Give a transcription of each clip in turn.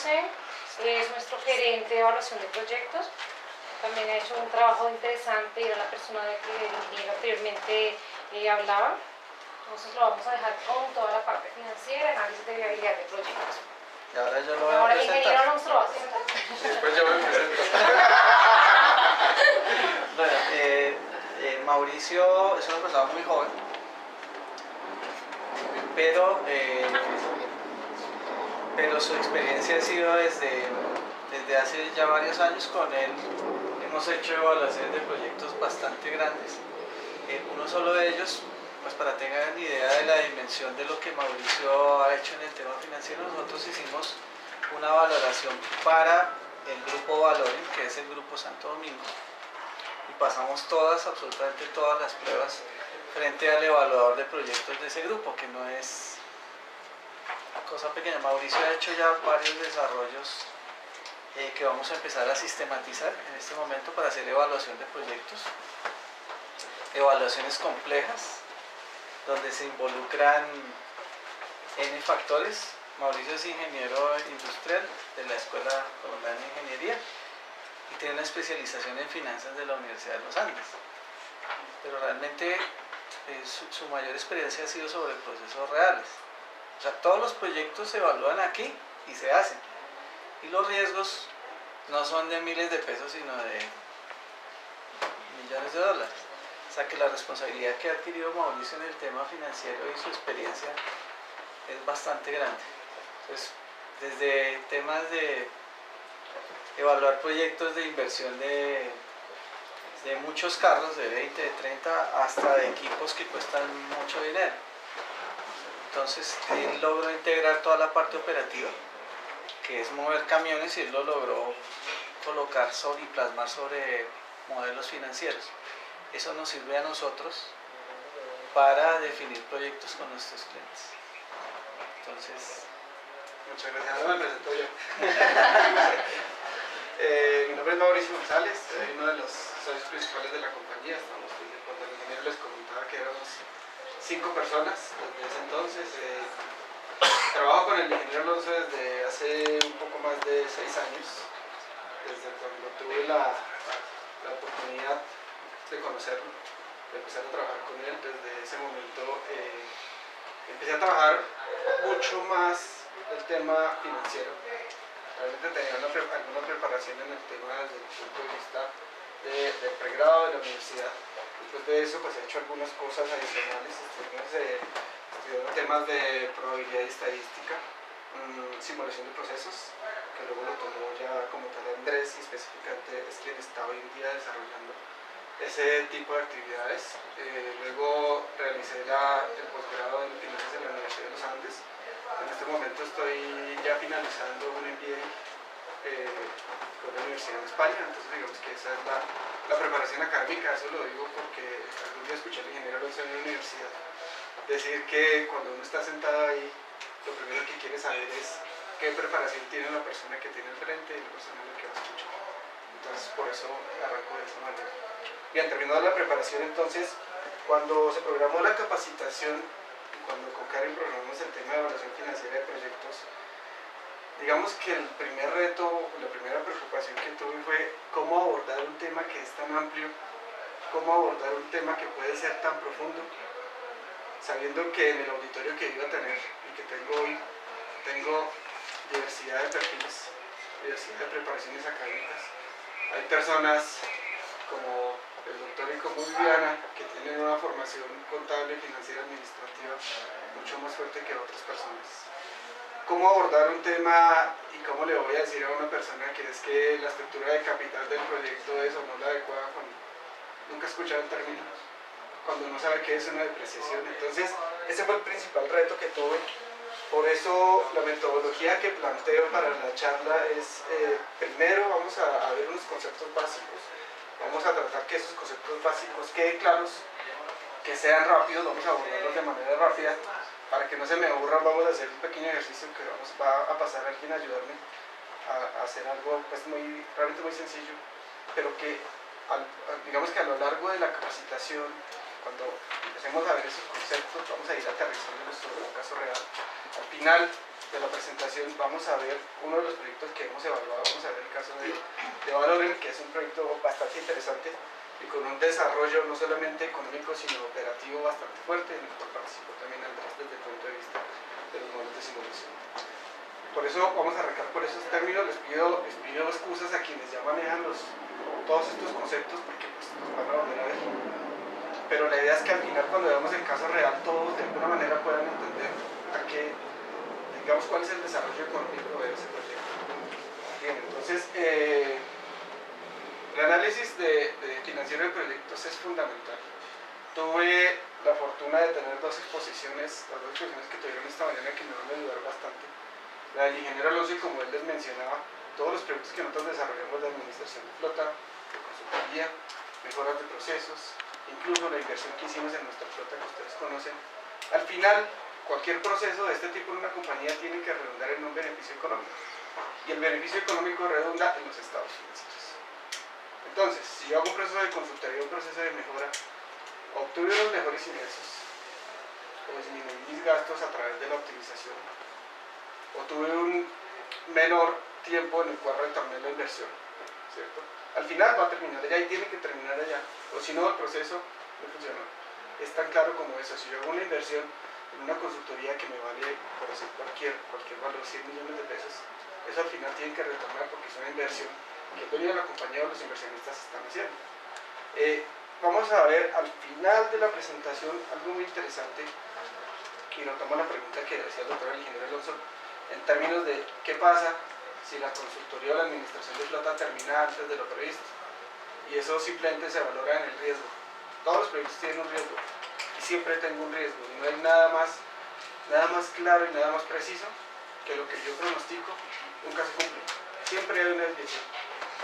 José, es nuestro gerente de evaluación de proyectos. También ha hecho un trabajo interesante y era la persona de que el ingeniero anteriormente hablaba. Entonces lo vamos a dejar con toda la parte financiera, análisis de viabilidad de proyectos. Y ahora yo lo voy a Ahora el presentar. ingeniero nuestro va a presentar. Después yo me presento. Bueno, Mauricio es una persona muy joven, pero su experiencia ha sido desde hace ya varios años. Con él hemos hecho evaluaciones de proyectos bastante grandes. Uno solo de ellos, pues para que tengan idea de la dimensión de lo que Mauricio ha hecho en el tema financiero, nosotros hicimos una valoración para el grupo Valoren, que es el grupo Santo Domingo, y pasamos absolutamente todas las pruebas frente al evaluador de proyectos de ese grupo, que no es cosa pequeña. Mauricio ha hecho ya varios desarrollos que vamos a empezar a sistematizar en este momento para hacer evaluación de proyectos, evaluaciones complejas, donde se involucran N factores. Mauricio es ingeniero industrial de la Escuela Colombiana de Ingeniería y tiene una especialización en finanzas de la Universidad de los Andes, pero realmente su mayor experiencia ha sido sobre procesos reales. O sea, todos los proyectos se evalúan aquí y se hacen, y los riesgos no son de miles de pesos sino de millones de dólares. O sea que la responsabilidad que ha adquirido Mauricio en el tema financiero y su experiencia es bastante grande. Entonces, desde temas de evaluar proyectos de inversión de muchos carros, de 20, de 30, hasta de equipos que cuestan mucho dinero. Entonces, él logró integrar toda la parte operativa, que es mover camiones, y él lo logró colocar y plasmar sobre modelos financieros. Eso nos sirve a nosotros para definir proyectos con nuestros clientes. Entonces, muchas gracias. Ahora me presento yo. Mi nombre es Mauricio González, soy uno de los socios principales de la compañía. Estamos, cuando el ingeniero les comentaba que éramos 5 personas desde ese entonces. Trabajo con el ingeniero Alonso desde hace un poco más de 6 años, desde cuando tuve la oportunidad de conocerlo, de empezar a trabajar con él. Desde ese momento empecé a trabajar mucho más el tema financiero. Realmente tenía alguna preparación en el tema desde el punto de vista del pregrado de la universidad. Después de eso, pues he hecho algunas cosas adicionales. Estudiando temas de probabilidad y estadística, simulación de procesos, que luego lo tomó ya como tal Andrés, y específicamente es quien está hoy en día desarrollando ese tipo de actividades. Luego realicé el posgrado en finanzas en la Universidad de los Andes. En este momento estoy ya finalizando un MBA con la Universidad de España. Entonces digamos que esa es la preparación académica. Eso lo digo porque algún día escuché al ingeniero Alonso en la universidad decir que cuando uno está sentado ahí, lo primero que quiere saber es qué preparación tiene la persona que tiene enfrente y la persona a la que va a escuchar. Entonces por eso arranco de esa manera. Bien, terminada la preparación, entonces cuando se programó la capacitación, cuando con Karen programamos el tema de evaluación financiera de proyectos, digamos que el primer reto, la primera preocupación que tuve fue cómo abordar un tema que es tan amplio, cómo abordar un tema que puede ser tan profundo, sabiendo que en el auditorio que iba a tener y que tengo hoy, tengo diversidad de perfiles, diversidad de preparaciones académicas. Hay personas como el doctor y como Viviana, que tienen una formación contable, financiera, administrativa mucho más fuerte que otras personas. ¿Cómo abordar un tema y cómo le voy a decir a una persona que es que la estructura de capital del proyecto es o no la adecuada cuando nunca ha escuchado el término, cuando no sabe qué es una depreciación? Entonces, ese fue el principal reto que tuve. Por eso la metodología que planteo para la charla es, primero vamos a ver unos conceptos básicos, vamos a tratar que esos conceptos básicos queden claros, que sean rápidos, vamos a abordarlos de manera rápida. Para que no se me aburran, vamos a hacer un pequeño ejercicio que va a pasar a alguien a ayudarme a hacer algo pues realmente muy sencillo, pero que digamos que a lo largo de la capacitación, cuando empecemos a ver esos conceptos, vamos a ir aterrizándolos sobre un caso real. Al final, de la presentación vamos a ver uno de los proyectos que hemos evaluado. Vamos a ver el caso de Valoren, que es un proyecto bastante interesante y con un desarrollo no solamente económico sino operativo bastante fuerte, en el cual participó también Andrés desde el punto de vista de los modelos de simulación. Por eso vamos a arrancar por esos términos. Les pido excusas a quienes ya manejan todos estos conceptos porque pues, nos van a volver a ver. Pero la idea es que al final, cuando veamos el caso real, todos de alguna manera puedan entender digamos, cuál es el desarrollo económico de ese proyecto. Bien, entonces, el análisis financiero de proyectos es fundamental. Tuve la fortuna de tener dos exposiciones, las dos exposiciones que tuvieron esta mañana que me van a ayudar bastante. La del ingeniero Alonso, y como él les mencionaba, todos los proyectos que nosotros desarrollamos de administración de flota, de consultoría, mejoras de procesos, incluso la inversión que hicimos en nuestra flota que ustedes conocen, al final cualquier proceso de este tipo en una compañía tiene que redundar en un beneficio económico, y el beneficio económico redunda en los estados financieros. Entonces, si yo hago un proceso de consultoría, un proceso de mejora, obtuve unos mejores ingresos o disminuí mis gastos a través de la optimización, o tuve un menor tiempo en el cual retorné la inversión, ¿cierto? Al final va a terminar allá y tiene que terminar allá, o si no el proceso no funciona. Es tan claro como eso. Si yo hago una inversión en una consultoría que me vale, por decir cualquier valor, 100 millones de pesos, eso al final tiene que retornar porque es una inversión que el dueño de la compañía o los inversionistas están haciendo. Vamos a ver al final de la presentación algo muy interesante, y retomo la pregunta que decía el doctor ingeniero Alonso, en términos de qué pasa si la consultoría o la administración de flota termina antes de lo previsto. Y eso simplemente se valora en el riesgo. Todos los proyectos tienen un riesgo, y siempre tengo un riesgo, y no hay nada más claro y nada más preciso que lo que yo pronostico nunca se cumple. Siempre hay una desviación.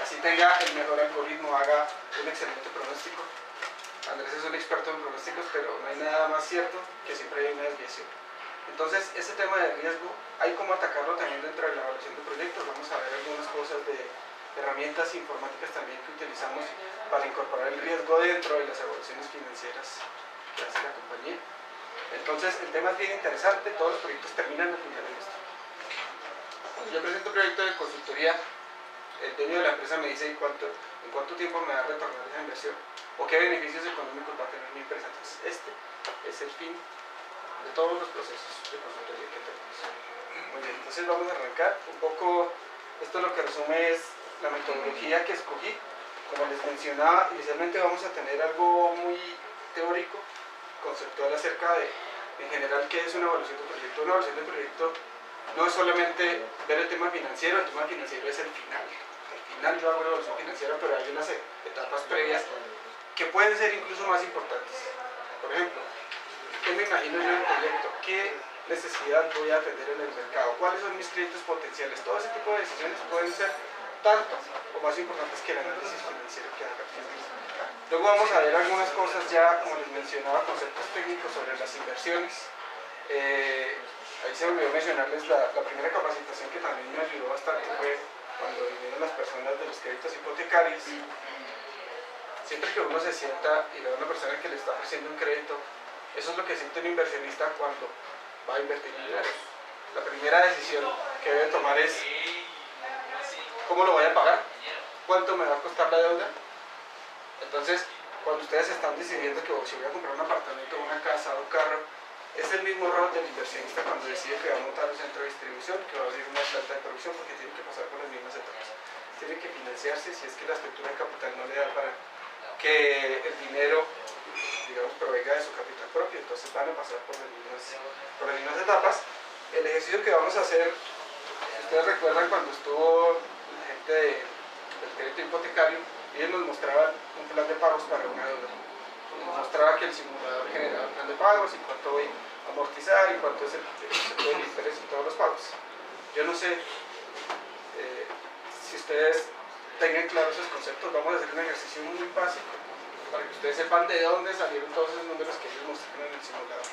Así tenga el mejor algoritmo, haga un excelente pronóstico. Andrés es un experto en pronósticos, pero no hay nada más cierto que siempre hay una desviación. Entonces, ese tema de riesgo hay como atacarlo también dentro de la evaluación de proyectos. Vamos a ver algunas cosas de herramientas informáticas también que utilizamos para incorporar el riesgo dentro de las evaluaciones financieras que hace la compañía. Entonces, el tema es bien interesante. Todos los proyectos terminan al final en esto. Cuando yo presento un proyecto de consultoría, el dueño de la empresa me dice en cuánto tiempo me va a retornar esa inversión o qué beneficios económicos va a tener mi empresa. Entonces, este es el fin de todos los procesos de consultoría que tenemos. Muy bien, entonces vamos a arrancar un poco. Esto lo que resume es la metodología que escogí. Como les mencionaba, inicialmente vamos a tener algo muy teórico, conceptual acerca de, en general, qué es una evaluación de proyecto. Una evaluación de proyecto no es solamente ver el tema financiero es el final. Al final yo hago una evaluación financiera, pero hay unas etapas previas que pueden ser incluso más importantes. Por ejemplo, ¿qué me imagino yo del proyecto? ¿Qué necesidad voy a atender en el mercado? ¿Cuáles son mis clientes potenciales? Todo ese tipo de decisiones pueden ser tanto o más importantes que el análisis financiero que haga. Luego vamos a ver algunas cosas ya, como les mencionaba, conceptos técnicos sobre las inversiones. Ahí se me olvidó mencionarles la primera capacitación que también me ayudó bastante fue cuando vinieron las personas de los créditos hipotecarios. Siempre que uno se sienta y ve a una persona que le está ofreciendo un crédito, eso es lo que siente un inversionista cuando va a invertir dinero. La primera decisión que debe tomar es ¿cómo lo voy a pagar? ¿Cuánto me va a costar la deuda? Entonces, cuando ustedes están decidiendo que si voy a comprar un apartamento, una casa o un carro, es el mismo rol del inversionista cuando decide que va a montar un centro de distribución, que va a abrir una planta de producción, porque tiene que pasar por las mismas etapas. Tiene que financiarse si es que la estructura de capital no le da para que el dinero, digamos, provenga de su capital propio, entonces van a pasar por las mismas etapas. El ejercicio que vamos a hacer, si ustedes recuerdan cuando estuvo la gente del crédito hipotecario, ellos nos mostraban un plan de pagos para una deuda. Nos mostraba que el simulador generaba un plan de pagos y cuánto voy a amortizar y cuánto es el interés y todos los pagos. Yo no sé si ustedes tengan claros esos conceptos. Vamos a hacer un ejercicio muy básico para que ustedes sepan de dónde salieron todos esos números que ellos mostraron en el simulador.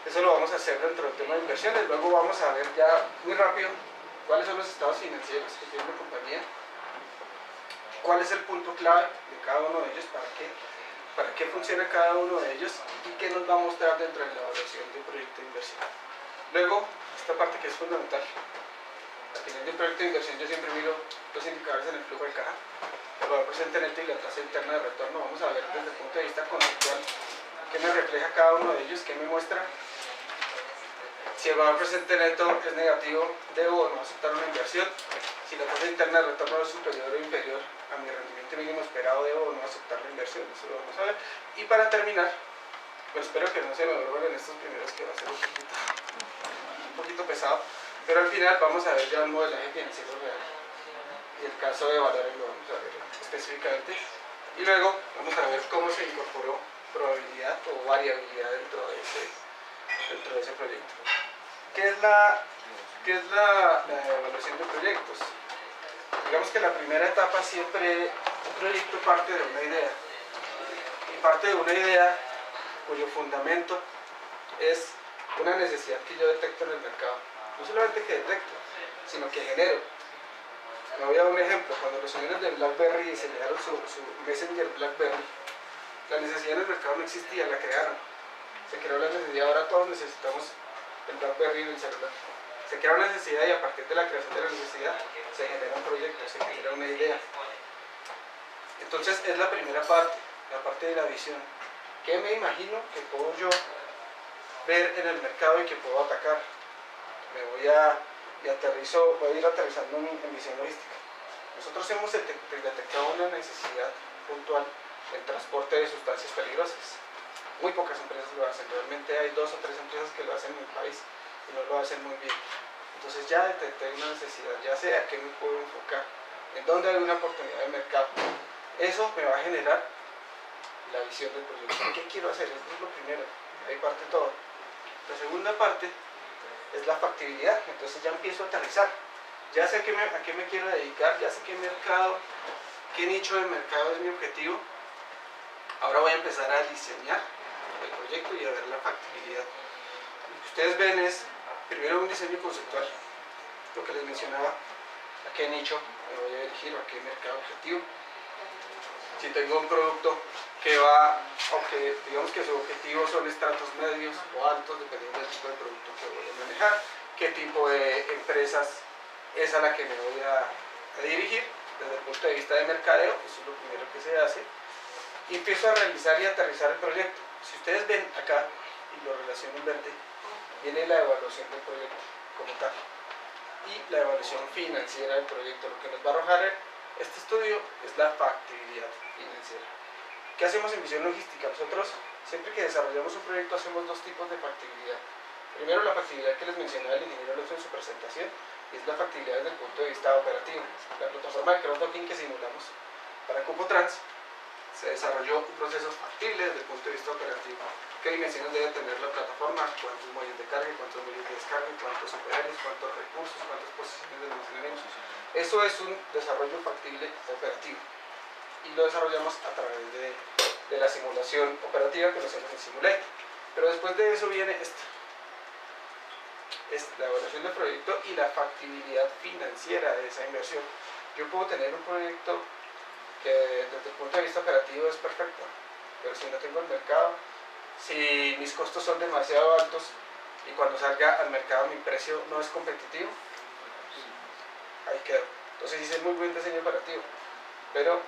Eso lo vamos a hacer dentro del tema de inversiones. Luego vamos a ver ya muy rápido cuáles son los estados financieros que tiene la compañía, cuál es el punto clave de cada uno de ellos, para qué funciona cada uno de ellos y qué nos va a mostrar dentro de la evaluación de un proyecto de inversión. Luego, esta parte que es fundamental. Al final de un proyecto de inversión yo siempre miro los indicadores en el flujo de caja, el valor presente neto y la tasa interna de retorno. Vamos a ver desde el punto de vista conceptual qué me refleja cada uno de ellos, qué me muestra. Si el valor presente neto es negativo, debo o no aceptar una inversión. Si la tasa interna de retorno es superior o inferior a mi rendimiento mínimo esperado, debo o no aceptar la inversión. Eso lo vamos a ver. Y para terminar, pues espero que no se me vuelvan en estos primeros, que va a ser un poquito pesado, pero al final vamos a ver ya un modelaje financiero real y el caso de valores lo vamos a ver específicamente, y luego vamos a ver cómo se incorporó probabilidad o variabilidad dentro de ese proyecto. ¿Qué es la evaluación de proyectos? Digamos que la primera etapa siempre, un proyecto parte de una idea, y parte de una idea cuyo fundamento es una necesidad que yo detecto en el mercado. No solamente que detecto, sino que genero. Me voy a dar un ejemplo. Cuando los señores de BlackBerry diseñaron su Messenger BlackBerry, la necesidad en el mercado no existía, la crearon. Se creó la necesidad, ahora todos necesitamos el BlackBerry en el celular. Se crea una necesidad y a partir de la creación de la necesidad se genera un proyecto, se genera una idea. Entonces es la primera parte, la parte de la visión. ¿Qué me imagino que puedo yo ver en el mercado y que puedo atacar? Voy a ir aterrizando en visión logística. Nosotros hemos detectado una necesidad puntual en transporte de sustancias peligrosas. Muy pocas empresas lo hacen, realmente hay 2 o 3 empresas que lo hacen en el país y no lo hacen muy bien. Entonces ya detecté una necesidad, ya sé a qué me puedo enfocar, en dónde hay una oportunidad de mercado. Eso me va a generar la visión del proyecto. ¿Qué quiero hacer? Esto es lo primero, ahí parte todo. La segunda parte es la factibilidad, entonces ya empiezo a aterrizar. Ya sé a qué me quiero dedicar, ya sé qué mercado, qué nicho de mercado es mi objetivo. Ahora voy a empezar a diseñar el proyecto y a ver la factibilidad. Lo que ustedes ven es, primero un diseño conceptual, lo que les mencionaba, a qué nicho me voy a dirigir, a qué mercado objetivo. Si tengo un producto que va, aunque digamos que su objetivo son estratos medios o altos, dependiendo del tipo de producto que voy a manejar, qué tipo de empresas es a la que me voy a dirigir, desde el punto de vista de mercadeo, eso es lo primero que se hace, y empiezo a realizar y aterrizar el proyecto. Si ustedes ven acá, y lo relaciono en verde, viene la evaluación del proyecto como tal, y la evaluación financiera del proyecto. Lo que nos va a arrojar este estudio es la factibilidad financiera. ¿Qué hacemos en visión logística? Nosotros, siempre que desarrollamos un proyecto, hacemos 2 tipos de factibilidad. Primero, la factibilidad que les mencionaba el ingeniero Alonso en su presentación, y es la factibilidad desde el punto de vista operativo. La plataforma de cross-docking que simulamos para CupoTrans se desarrolló un proceso factible desde el punto de vista operativo. ¿Qué dimensiones debe tener la plataforma? ¿Cuántos muelles de carga? ¿Cuántos muelles de descarga? ¿Cuántos operarios? ¿Cuántos recursos? ¿Cuántas posiciones de almacenamiento? Eso es un desarrollo factible operativo. Y lo desarrollamos a través de la simulación operativa que lo hacemos en Simulate. Pero después de eso viene esto. Es la evaluación del proyecto y la factibilidad financiera de esa inversión. Yo puedo tener un proyecto que desde el punto de vista operativo es perfecto, pero si no tengo el mercado, si mis costos son demasiado altos y cuando salga al mercado mi precio no es competitivo, ahí quedo. Entonces hice muy buen diseño operativo, pero